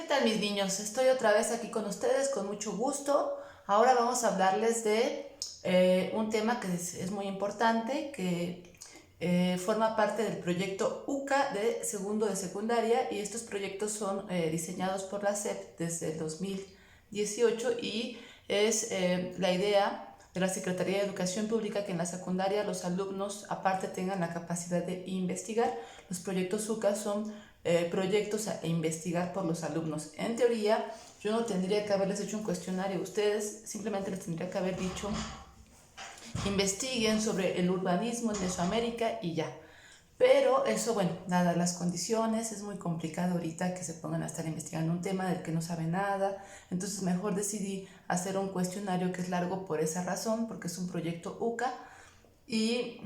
¿Qué tal, mis niños? Estoy otra vez aquí con ustedes con mucho gusto. Ahora vamos a hablarles de un tema que es muy importante, que forma parte del proyecto UCA de segundo de secundaria, y estos proyectos son diseñados por la SEP desde el 2018 y es la idea de la Secretaría de Educación Pública que en la secundaria los alumnos aparte tengan la capacidad de investigar. Los proyectos UCA son proyectos a investigar por los alumnos. En teoría, yo no tendría que haberles hecho un cuestionario, ustedes simplemente les tendría que haber dicho, investiguen sobre el urbanismo en Mesoamérica y ya. Pero eso, bueno, dadas las condiciones, es muy complicado ahorita que se pongan a estar investigando un tema del que no saben nada. Entonces mejor decidí hacer un cuestionario que es largo por esa razón, porque es un proyecto UCA. Y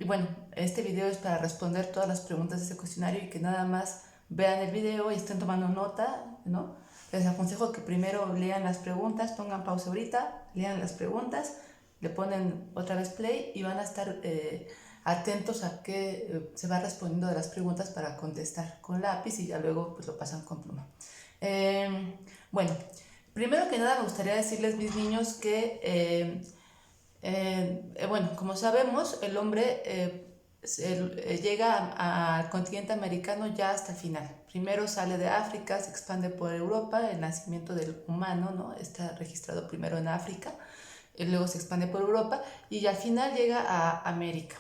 bueno, este video es para responder todas las preguntas de ese cuestionario y que nada más vean el video y estén tomando nota, ¿no? Les aconsejo que primero lean las preguntas, pongan pausa ahorita, lean las preguntas, le ponen otra vez play y van a estar atentos a que se va respondiendo de las preguntas para contestar con lápiz y ya luego pues lo pasan con pluma. Bueno, primero que nada me gustaría decirles, mis niños, que bueno, como sabemos, el hombre llega al continente americano ya hasta el final. Primero sale de África, se expande por Europa, el nacimiento del humano, ¿no? Está registrado primero en África, y luego se expande por Europa y al final llega a América.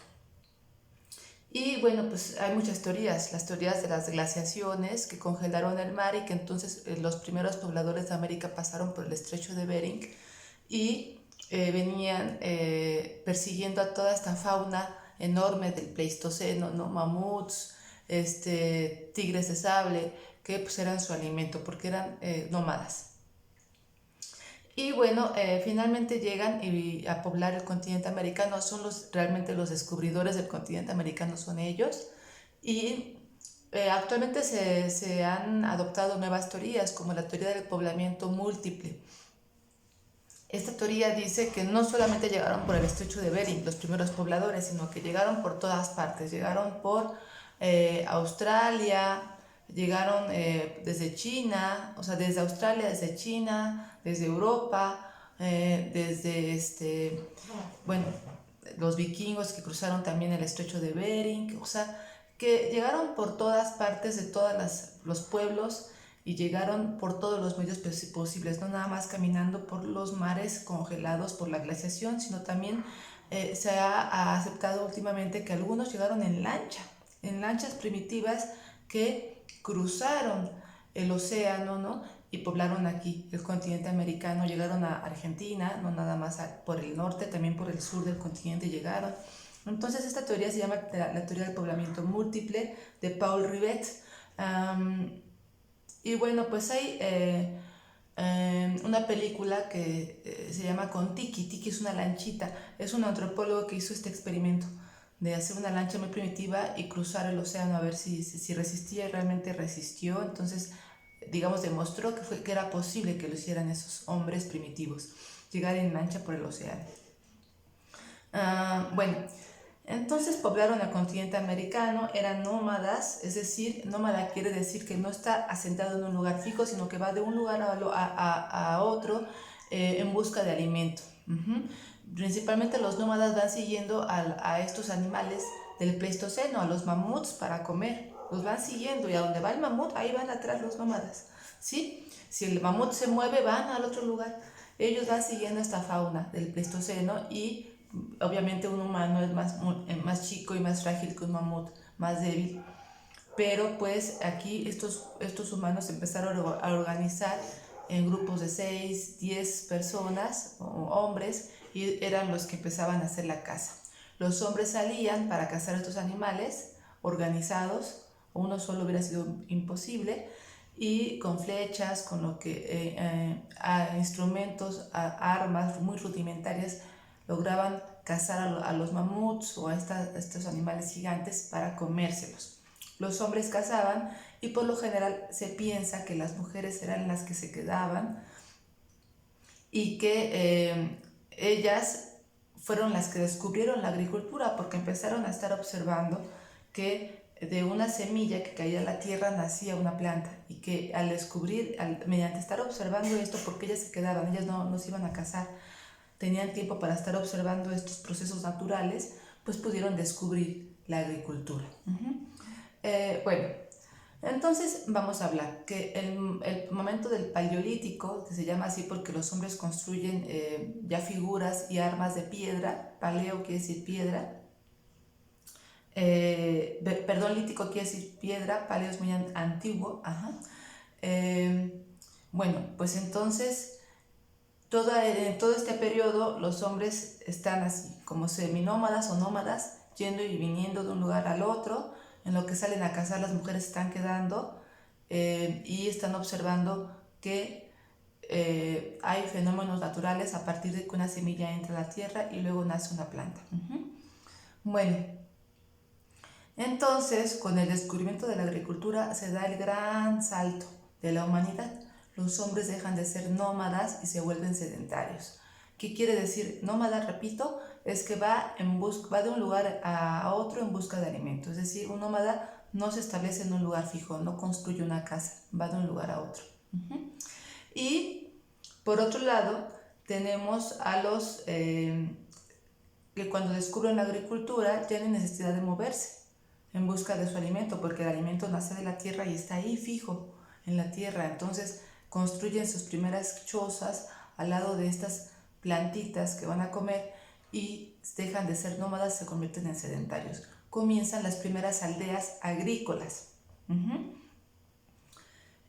Y bueno, pues hay muchas teorías, las teorías de las glaciaciones que congelaron el mar y que entonces los primeros pobladores de América pasaron por el estrecho de Bering y venían persiguiendo a toda esta fauna enorme del Pleistoceno, ¿no? Mamuts, tigres de sable, que pues eran su alimento porque eran nómadas. Y bueno, finalmente llegan a poblar el continente americano, son realmente los descubridores del continente americano, son ellos. Y actualmente se han adoptado nuevas teorías, como la teoría del poblamiento múltiple. Esta teoría dice que no solamente llegaron por el estrecho de Bering los primeros pobladores, sino que llegaron por todas partes. Llegaron por Australia, llegaron desde China, o sea, desde Australia, desde China, desde Europa, desde bueno, los vikingos que cruzaron también el estrecho de Bering, o sea, que llegaron por todas partes de todos los pueblos y llegaron por todos los medios posibles, no nada más caminando por los mares congelados por la glaciación, sino también se ha aceptado últimamente que algunos llegaron en lanchas primitivas que cruzaron el océano, ¿no? Y poblaron aquí el continente americano, llegaron a Argentina, no nada más por el norte, también por el sur del continente llegaron. Entonces esta teoría se llama la teoría del poblamiento múltiple de Paul Rivet. Y bueno, pues hay una película que se llama Kon-Tiki. Tiki es una lanchita. Es un antropólogo que hizo este experimento de hacer una lancha muy primitiva y cruzar el océano a ver si resistía, y realmente resistió. Entonces, digamos, demostró que era posible que lo hicieran esos hombres primitivos, llegar en lancha por el océano. Bueno, entonces poblaron el continente americano, eran nómadas, es decir, nómada quiere decir que no está asentado en un lugar fijo, sino que va de un lugar a otro en busca de alimento. Principalmente los nómadas van siguiendo a estos animales del Pleistoceno, a los mamuts para comer. Los van siguiendo y a donde va el mamut, ahí van atrás los nómadas. ¿Sí? Si el mamut se mueve, van al otro lugar. Ellos van siguiendo esta fauna del Pleistoceno y obviamente un humano es más chico y más frágil que un mamut, más débil. Pero pues aquí estos humanos empezaron a organizar en grupos de 6, 10 personas, o hombres, y eran los que empezaban a hacer la caza. Los hombres salían para cazar estos animales organizados, uno solo hubiera sido imposible, y con flechas, con lo que instrumentos, armas muy rudimentarias, lograban cazar a los mamuts o a estos animales gigantes para comérselos. Los hombres cazaban y por lo general se piensa que las mujeres eran las que se quedaban y que ellas fueron las que descubrieron la agricultura porque empezaron a estar observando que de una semilla que caía a la tierra nacía una planta, y que al descubrir, mediante estar observando esto, porque ellas se quedaban, ellas no se iban a casar, tenían tiempo para estar observando estos procesos naturales, pues pudieron descubrir la agricultura. Bueno, entonces vamos a hablar que el momento del Paleolítico, que se llama así porque los hombres construyen ya figuras y armas de piedra. Paleo quiere decir piedra, perdón, lítico quiere decir piedra, paleo es muy antiguo. Bueno, pues entonces en todo este periodo los hombres están así, como seminómadas o nómadas, yendo y viniendo de un lugar al otro. En lo que salen a cazar, las mujeres están quedando y están observando que hay fenómenos naturales a partir de que una semilla entra a la tierra y luego nace una planta. Bueno, entonces con el descubrimiento de la agricultura se da el gran salto de la humanidad. Los hombres dejan de ser nómadas y se vuelven sedentarios. ¿Qué quiere decir nómada? Repito, es que va de un lugar a otro en busca de alimento. Es decir, un nómada no se establece en un lugar fijo, no construye una casa, va de un lugar a otro. Y por otro lado, tenemos a los que cuando descubren la agricultura tienen necesidad de moverse en busca de su alimento, porque el alimento nace de la tierra y está ahí fijo en la tierra. Entonces construyen sus primeras chozas al lado de estas plantitas que van a comer y dejan de ser nómadas, se convierten en sedentarios. Comienzan las primeras aldeas agrícolas.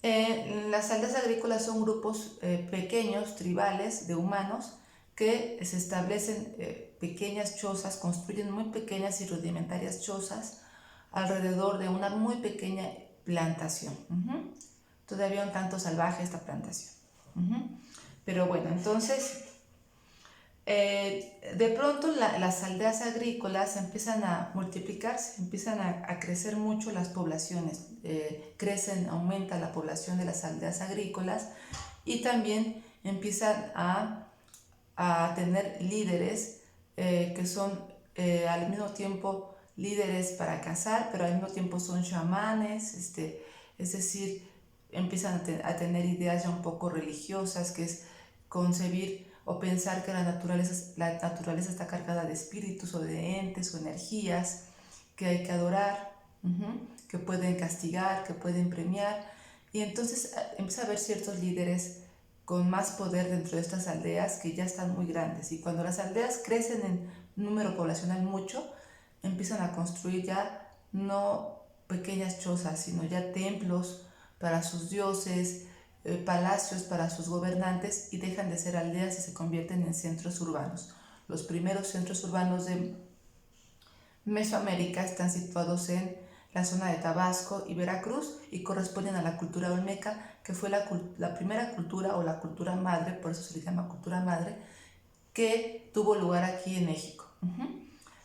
Las aldeas agrícolas son grupos pequeños, tribales, de humanos que se establecen pequeñas chozas, construyen muy pequeñas y rudimentarias chozas alrededor de una muy pequeña plantación. Todavía un tanto salvaje esta plantación. Pero bueno, entonces de pronto las aldeas agrícolas empiezan a multiplicarse, empiezan a crecer mucho las poblaciones, aumenta la población de las aldeas agrícolas, y también empiezan a tener líderes que son al mismo tiempo líderes para cazar, pero al mismo tiempo son chamanes, es decir, empiezan a tener ideas ya un poco religiosas, que es concebir o pensar que la naturaleza está cargada de espíritus o de entes o energías que hay que adorar, que pueden castigar, que pueden premiar. Y entonces empieza a haber ciertos líderes con más poder dentro de estas aldeas que ya están muy grandes. Y cuando las aldeas crecen en número poblacional mucho, empiezan a construir ya no pequeñas chozas, sino ya templos para sus dioses, palacios para sus gobernantes, y dejan de ser aldeas y se convierten en centros urbanos. Los primeros centros urbanos de Mesoamérica están situados en la zona de Tabasco y Veracruz y corresponden a la cultura olmeca, que fue la primera cultura o la cultura madre, por eso se le llama cultura madre, que tuvo lugar aquí en México.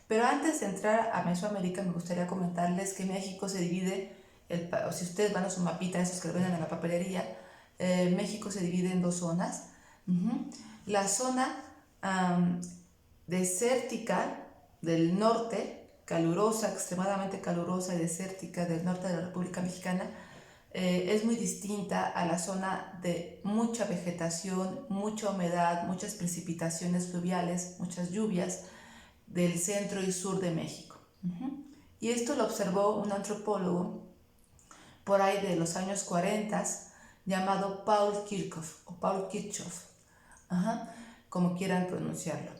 Pero antes de entrar a Mesoamérica, me gustaría comentarles que México se divide, si ustedes van a su mapita, esos que lo venden en la papelería, México se divide en dos zonas. La zona desértica del norte, calurosa, extremadamente calurosa y desértica del norte de la República Mexicana, es muy distinta a la zona de mucha vegetación, mucha humedad, muchas precipitaciones fluviales, muchas lluvias del centro y sur de México. Y esto lo observó un antropólogo por ahí de los años 40, llamado Paul Kirchhoff, como quieran pronunciarlo.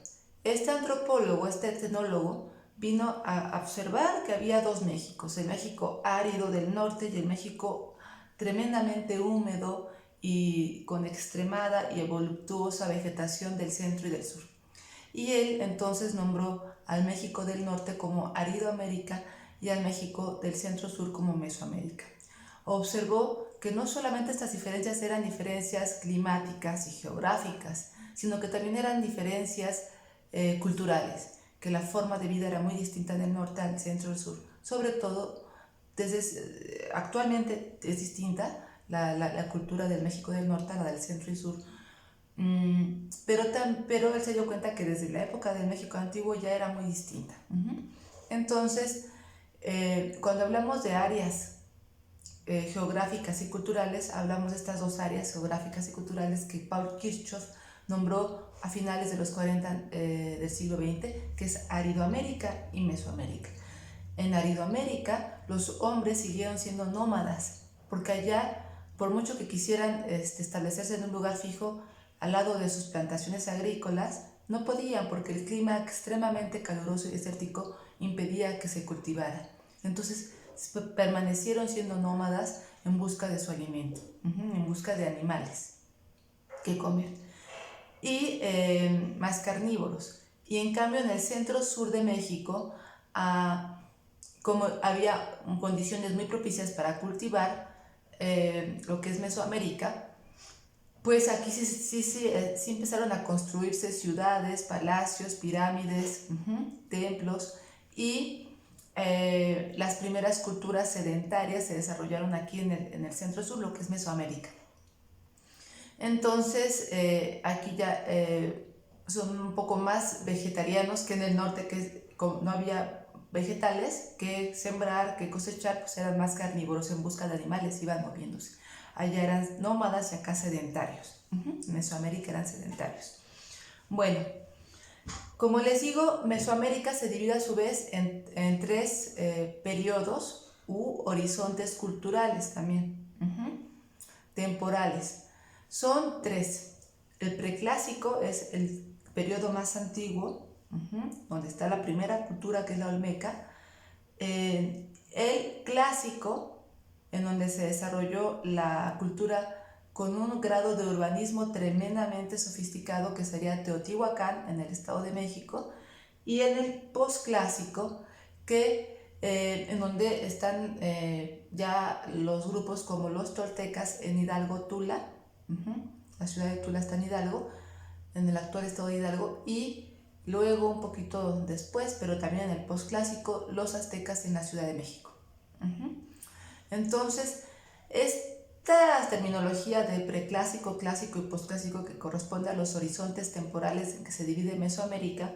Este antropólogo, este etnólogo, vino a observar que había dos Méxicos, el México árido del norte y el México tremendamente húmedo y con extremada y voluptuosa vegetación del centro y del sur. Y él entonces nombró al México del norte como Aridoamérica y al México del centro-sur como Mesoamérica. Observó que no solamente estas diferencias eran diferencias climáticas y geográficas, sino que también eran diferencias culturales, que la forma de vida era muy distinta del norte al centro y al sur. Sobre todo, actualmente es distinta la cultura del México del norte a la del centro y sur. Pero él se dio cuenta que desde la época del México antiguo ya era muy distinta. Entonces, Cuando hablamos de áreas geográficas y culturales, hablamos de estas dos áreas geográficas y culturales que Paul Kirchhoff nombró a finales de los 40 del siglo XX, que es Aridoamérica y Mesoamérica. En Aridoamérica los hombres siguieron siendo nómadas, porque allá, por mucho que quisieran establecerse en un lugar fijo al lado de sus plantaciones agrícolas, no podían porque el clima extremadamente caluroso y desértico impedía que se cultivara. Entonces permanecieron siendo nómadas en busca de su alimento, en busca de animales que comer, y más carnívoros. Y en cambio en el centro sur de México, como había condiciones muy propicias para cultivar lo que es Mesoamérica, pues aquí sí empezaron a construirse ciudades, palacios, pirámides, templos, y las primeras culturas sedentarias se desarrollaron aquí en el centro sur, lo que es Mesoamérica. Entonces aquí ya son un poco más vegetarianos que en el norte, que no había vegetales que sembrar, que cosechar, pues eran más carnívoros, en busca de animales, iban moviéndose. Allá eran nómadas y acá sedentarios. En Mesoamérica eran sedentarios. Bueno, como les digo, Mesoamérica se divide a su vez en tres periodos u horizontes culturales también, temporales. Son tres. El preclásico es el periodo más antiguo, donde está la primera cultura, que es la olmeca. El clásico, en donde se desarrolló la cultura con un grado de urbanismo tremendamente sofisticado, que sería Teotihuacán en el Estado de México, y en el posclásico, en donde están ya los grupos como los toltecas en Hidalgo, Tula. La ciudad de Tula está en Hidalgo, en el actual estado de Hidalgo, y luego un poquito después, pero también en el posclásico, los aztecas en la Ciudad de México. Entonces, esta terminología de preclásico, clásico y posclásico, que corresponde a los horizontes temporales en que se divide Mesoamérica,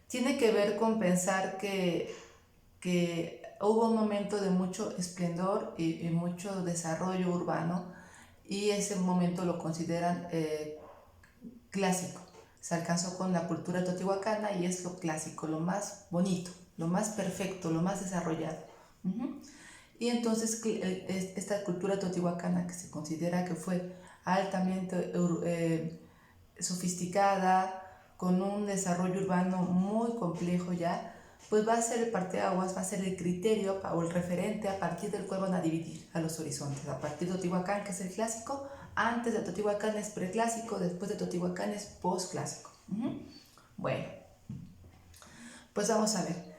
tiene que ver con pensar que hubo un momento de mucho esplendor y mucho desarrollo urbano, y ese momento lo consideran clásico. Se alcanzó con la cultura teotihuacana y es lo clásico, lo más bonito, lo más perfecto, lo más desarrollado. Y entonces esta cultura teotihuacana, que se considera que fue altamente sofisticada, con un desarrollo urbano muy complejo ya, pues va a ser el parteaguas, va a ser el criterio o el referente a partir del cual van a dividir a los horizontes. A partir de Teotihuacán, que es el clásico, antes de Teotihuacán es preclásico, después de Teotihuacán es posclásico. Bueno, pues vamos a ver.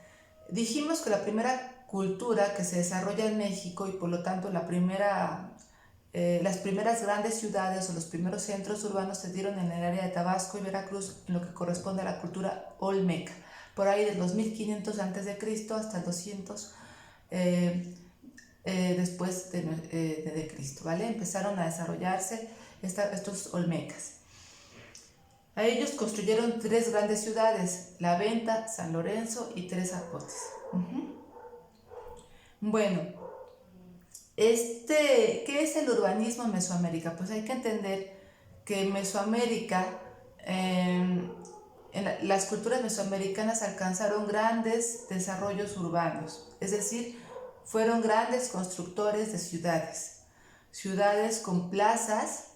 Dijimos que la primera cultura que se desarrolla en México, y por lo tanto las primeras grandes ciudades o los primeros centros urbanos, se dieron en el área de Tabasco y Veracruz, en lo que corresponde a la cultura olmeca, por ahí de los 1500 a.C. hasta el 200 después de Cristo, ¿vale? Empezaron a desarrollarse estos olmecas. A ellos construyeron tres grandes ciudades: La Venta, San Lorenzo y Tres Zapotes. Bueno, ¿qué es el urbanismo en Mesoamérica? Pues hay que entender que en Mesoamérica, las culturas mesoamericanas alcanzaron grandes desarrollos urbanos, es decir, fueron grandes constructores de ciudades con plazas.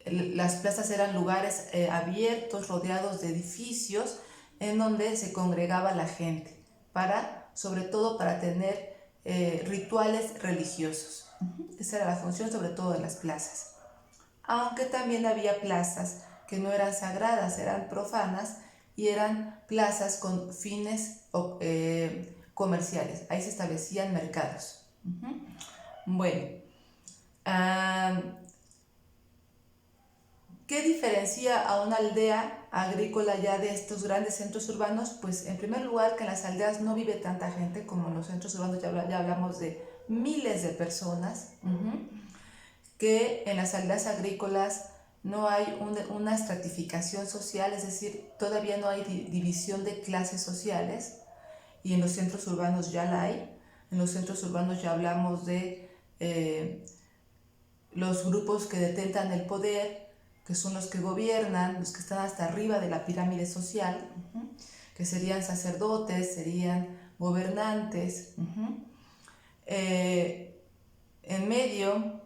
Las plazas eran lugares abiertos, rodeados de edificios, en donde se congregaba la gente, sobre todo para tener rituales religiosos. Esa era la función sobre todo de las plazas. Aunque también había plazas que no eran sagradas, eran profanas, y eran plazas con fines comerciales. Ahí se establecían mercados. Bueno, ¿qué diferencia a una aldea agrícola ya de estos grandes centros urbanos? Pues en primer lugar, que en las aldeas no vive tanta gente como en los centros urbanos. Ya hablamos de miles de personas. Que en las aldeas agrícolas no hay una estratificación social, es decir, todavía no hay división de clases sociales, y en los centros urbanos ya la hay. En los centros urbanos ya hablamos de los grupos que detentan el poder, que son los que gobiernan, los que están hasta arriba de la pirámide social, que serían sacerdotes, serían gobernantes. En medio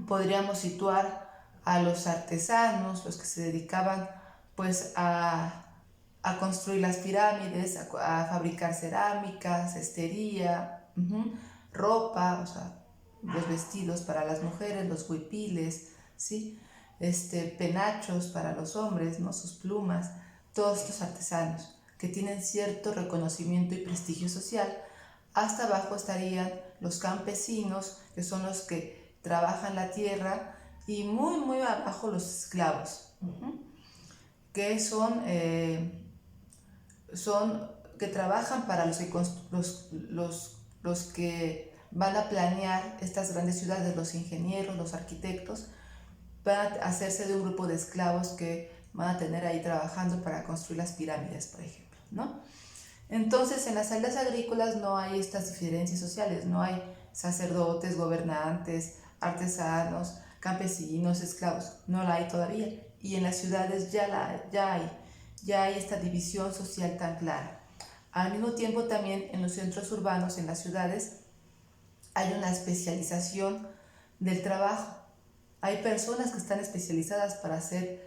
podríamos situar a los artesanos, los que se dedicaban pues a construir las pirámides, a fabricar cerámica, cestería, ropa, o sea, los vestidos para las mujeres, los huipiles, ¿sí? Penachos para los hombres, ¿no? Sus plumas, todos estos artesanos que tienen cierto reconocimiento y prestigio social. Hasta abajo estarían los campesinos, que son los que trabajan la tierra, y muy, muy abajo los esclavos, que que trabajan para los que van a planear estas grandes ciudades, los ingenieros, los arquitectos, van a hacerse de un grupo de esclavos que van a tener ahí trabajando para construir las pirámides, por ejemplo, ¿no? Entonces, en las aldeas agrícolas no hay estas diferencias sociales, no hay sacerdotes, gobernantes, artesanos, campesinos, esclavos, no la hay todavía. Y en las ciudades ya hay esta división social tan clara. Al mismo tiempo, también en los centros urbanos, en las ciudades, hay una especialización del trabajo. Hay personas que están especializadas para hacer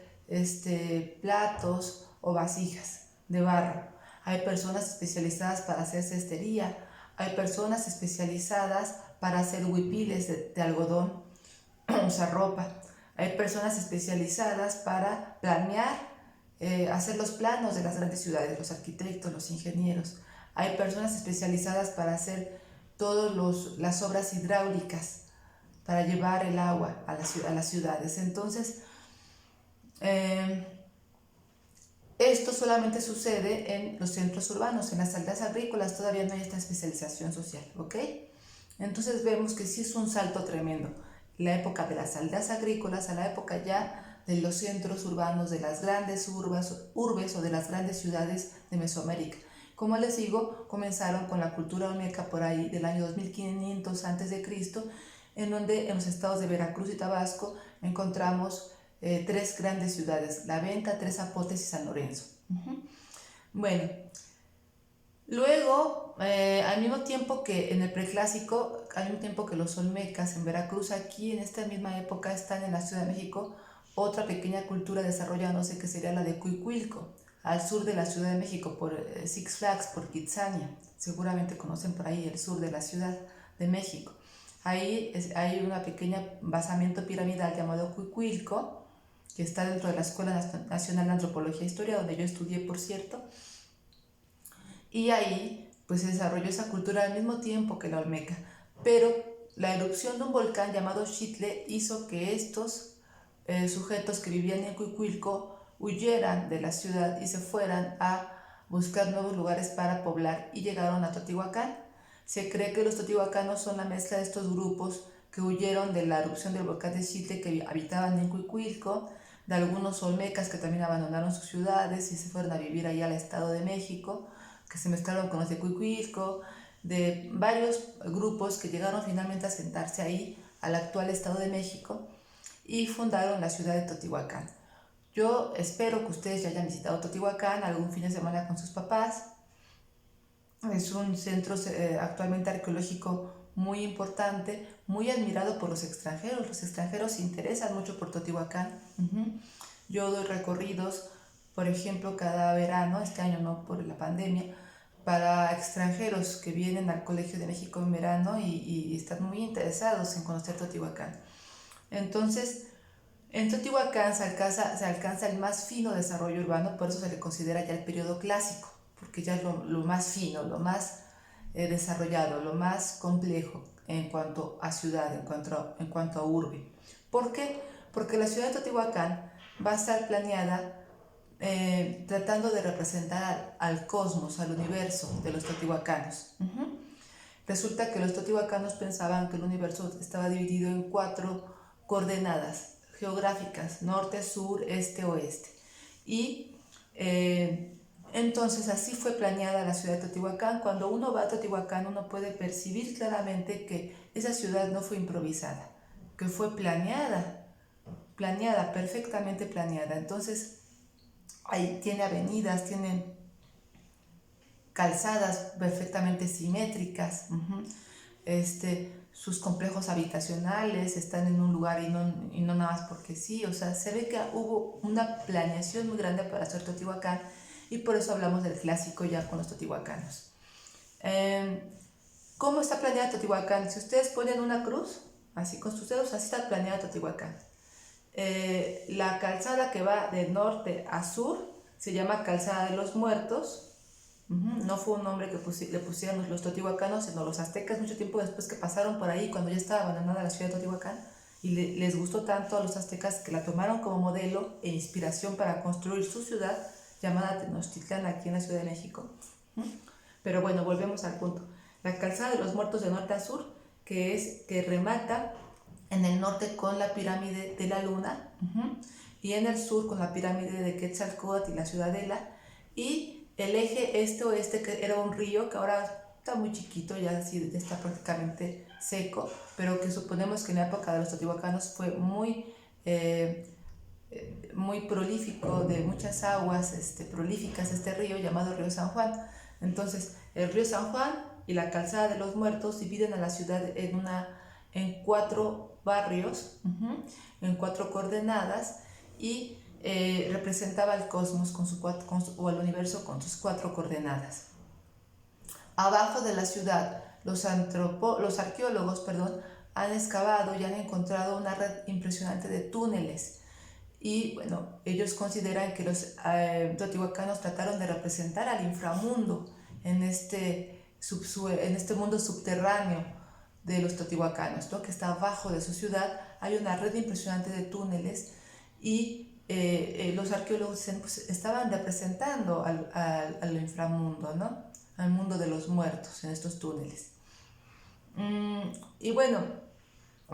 platos o vasijas de barro. Hay personas especializadas para hacer cestería. Hay personas especializadas para hacer huipiles de algodón, o sea, ropa. Hay personas especializadas para planear, hacer los planos de las grandes ciudades, los arquitectos, los ingenieros. Hay personas especializadas para hacer todas las obras hidráulicas, para llevar el agua a las ciudades. Entonces, esto solamente sucede en los centros urbanos. En las aldeas agrícolas todavía no hay esta especialización social, ¿ok? Entonces vemos que sí es un salto tremendo. La época de las aldeas agrícolas a la época ya de los centros urbanos, de las grandes urbes o de las grandes ciudades de Mesoamérica. Como les digo, comenzaron con la cultura olmeca por ahí del año 2500 a.C., en donde en los estados de Veracruz y Tabasco encontramos 3 grandes ciudades: La Venta, Tres Zapotes y San Lorenzo. Bueno, luego, al mismo tiempo que en el preclásico, al mismo tiempo que los olmecas en Veracruz, aquí en esta misma época están en la Ciudad de México otra pequeña cultura desarrollándose, que sería la de Cuicuilco, al sur de la Ciudad de México, por Six Flags, por Kitsania. Seguramente conocen por ahí el sur de la Ciudad de México. Ahí hay una pequeña basamento piramidal llamado Cuicuilco, que está dentro de la Escuela Nacional de Antropología e Historia, donde yo estudié, por cierto. Y ahí pues se desarrolló esa cultura al mismo tiempo que la olmeca. Pero la erupción de un volcán llamado Xitle hizo que estos sujetos que vivían en Cuicuilco huyeran de la ciudad y se fueran a buscar nuevos lugares para poblar, y llegaron a Teotihuacán. Se cree que los teotihuacanos son la mezcla de estos grupos que huyeron de la erupción del volcán de Xitle, que habitaban en Cuicuilco, de algunos olmecas que también abandonaron sus ciudades y se fueron a vivir allá al Estado de México, que se mezclaron con los de Cuicuilco, de varios grupos que llegaron finalmente a sentarse ahí, al actual Estado de México, y fundaron la ciudad de Teotihuacán. Yo espero que ustedes ya hayan visitado Teotihuacán algún fin de semana con sus papás. Es un centro actualmente arqueológico muy importante, muy admirado por los extranjeros. Los extranjeros se interesan mucho por Teotihuacán. Yo doy recorridos, por ejemplo, cada verano, este año no por la pandemia, para extranjeros que vienen al Colegio de México en verano y están muy interesados en conocer Teotihuacán. Entonces, en Teotihuacán se alcanza el más fino desarrollo urbano, por eso se le considera ya el periodo clásico, porque ya es lo más fino, lo más desarrollado, lo más complejo en cuanto a ciudad, en cuanto a urbe. ¿Por qué? Porque la ciudad de Teotihuacán va a estar planeada tratando de representar al cosmos, al universo de los teotihuacanos. Resulta que los teotihuacanos pensaban que el universo estaba dividido en 4 coordenadas geográficas: norte, sur, este, oeste. Y Entonces así fue planeada la ciudad de Teotihuacán. Cuando uno va a Teotihuacán uno puede percibir claramente que esa ciudad no fue improvisada, que fue planeada, perfectamente planeada. Entonces ahí tiene avenidas, tiene calzadas perfectamente simétricas. Sus complejos habitacionales están en un lugar y no nada más porque sí. O sea, se ve que hubo una planeación muy grande para hacer Teotihuacán y por eso hablamos del clásico ya con los teotihuacanos. ¿Cómo está planeado Teotihuacán? Si ustedes ponen una cruz, así con sus dedos, así está planeado Teotihuacán. La calzada que va de norte a sur se llama Calzada de los Muertos. No fue un nombre que le pusieron los teotihuacanos, sino los aztecas mucho tiempo después que pasaron por ahí, cuando ya estaba abandonada la ciudad de Teotihuacán, y les gustó tanto a los aztecas que la tomaron como modelo e inspiración para construir su ciudad, llamada Tenochtitlán, aquí en la Ciudad de México. Pero bueno, volvemos al punto. La Calzada de los Muertos de norte a sur, que remata en el norte con la pirámide de la Luna, y en el sur con la pirámide de Quetzalcóatl y la Ciudadela, y el eje este-oeste, que era un río que ahora está muy chiquito, ya así está prácticamente seco, pero que suponemos que en la época de los teotihuacanos fue muy prolífico, de muchas aguas prolíficas, este río llamado Río San Juan. Entonces el Río San Juan y la Calzada de los Muertos dividen a la ciudad en 4 barrios, en 4 coordenadas, y representaba el cosmos o el universo con sus 4 coordenadas. Abajo de la ciudad, los arqueólogos han excavado y han encontrado una red impresionante de túneles. Y bueno, ellos consideran que los teotihuacanos trataron de representar al inframundo en este mundo subterráneo de los teotihuacanos, ¿no? Que está abajo de su ciudad. Hay una red impresionante de túneles y los arqueólogos estaban representando al inframundo, ¿no? Al mundo de los muertos en estos túneles. Y bueno,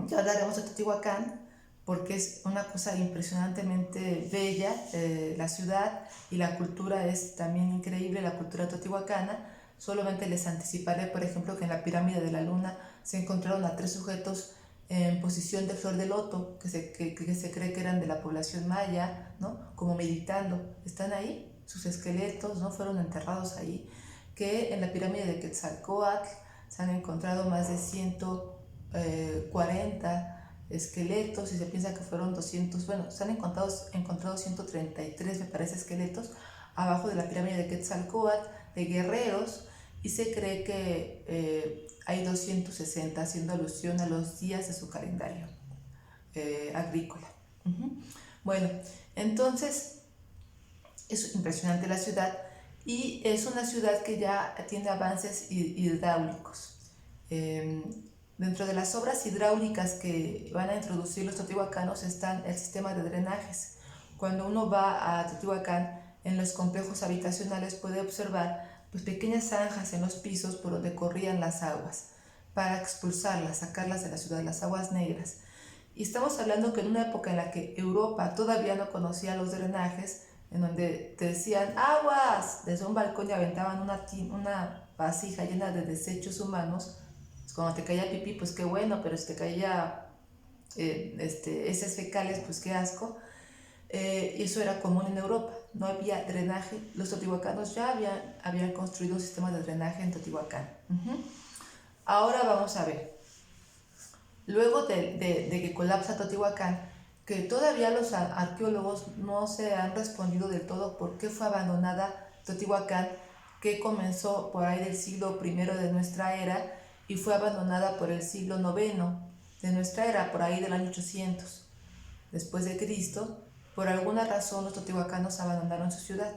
ya hablaremos de Teotihuacán porque es una cosa impresionantemente bella. La ciudad y la cultura es también increíble, la cultura teotihuacana. Solamente les anticiparé, por ejemplo, que en la pirámide de la Luna se encontraron a 3 sujetos en posición de flor de loto, que se cree que eran de la población maya, ¿no? Como meditando. Están ahí, sus esqueletos, ¿no? Fueron enterrados ahí. Que en la pirámide de Quetzalcóatl se han encontrado más de 140 esqueletos, y se piensa que fueron 200, bueno, se han encontrado 133, me parece, esqueletos abajo de la pirámide de Quetzalcóatl, de guerreros, y se cree que hay 260, haciendo alusión a los días de su calendario agrícola. Bueno, entonces es impresionante la ciudad, y es una ciudad que ya tiene avances hidráulicos. Dentro de las obras hidráulicas que van a introducir los teotihuacanos están el sistema de drenajes. Cuando uno va a Teotihuacán, en los complejos habitacionales puede observar pequeñas zanjas en los pisos por donde corrían las aguas para expulsarlas, sacarlas de la ciudad, las aguas negras. Y estamos hablando que en una época en la que Europa todavía no conocía los drenajes, en donde te decían aguas desde un balcón y aventaban una vasija llena de desechos humanos. Cuando te caía pipí, pues qué bueno, pero si te caía heces fecales, pues qué asco. Y eso era común en Europa, no había drenaje. Los teotihuacanos ya habían construido un sistema de drenaje en Teotihuacán. Ahora vamos a ver, luego de que colapsa Teotihuacán, que todavía los arqueólogos no se han respondido del todo por qué fue abandonada Teotihuacán, que comenzó por ahí del siglo I de nuestra era y fue abandonada por el siglo IX de nuestra era, por ahí del año 800 después de Cristo. Por alguna razón los teotihuacanos abandonaron su ciudad.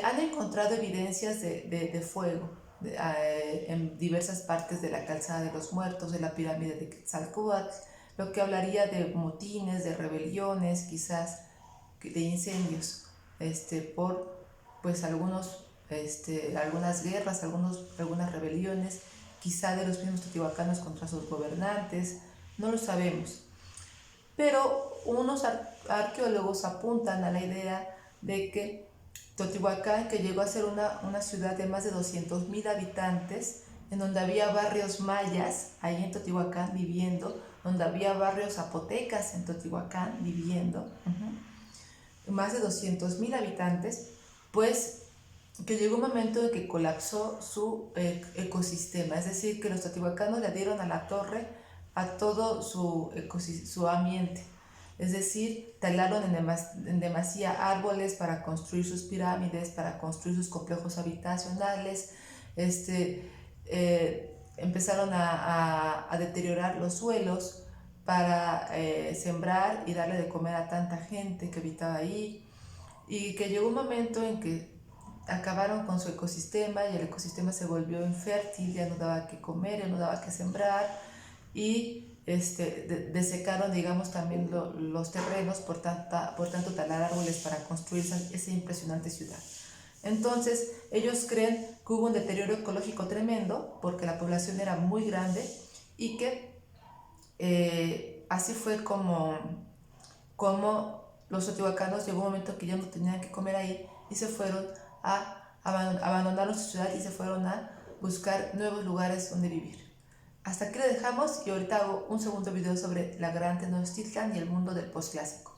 Han encontrado evidencias de fuego en diversas partes de la Calzada de los Muertos, de la pirámide de Quetzalcóatl, lo que hablaría de motines, de rebeliones, quizás de incendios, por pues algunas guerras, algunas rebeliones, quizá de los mismos teotihuacanos contra sus gobernantes, no lo sabemos. Pero unos arqueólogos apuntan a la idea de que Teotihuacán, que llegó a ser una ciudad de más de 200,000 habitantes, en donde había barrios mayas ahí en Teotihuacán viviendo, donde había barrios zapotecas en Teotihuacán viviendo, más de 200,000 habitantes, pues que llegó un momento en que colapsó su ecosistema, es decir, que los teotihuacanos le dieron a la torre a todo su ambiente, es decir, talaron en demasía árboles para construir sus pirámides, para construir sus complejos habitacionales, empezaron a deteriorar los suelos para sembrar y darle de comer a tanta gente que habitaba ahí, y que llegó un momento en que acabaron con su ecosistema y el ecosistema se volvió infértil, ya no daba que comer, ya no daba que sembrar, y desecaron, digamos, también los terrenos por tanto talar árboles para construir esa impresionante ciudad. Entonces ellos creen que hubo un deterioro ecológico tremendo porque la población era muy grande, y que así fue como los teotihuacanos llegó un momento que ya no tenían que comer ahí y se fueron abandonaron su ciudad y se fueron a buscar nuevos lugares donde vivir. Hasta aquí le dejamos, y ahorita hago un segundo video sobre la Gran Tenochtitlan y el mundo del postclásico.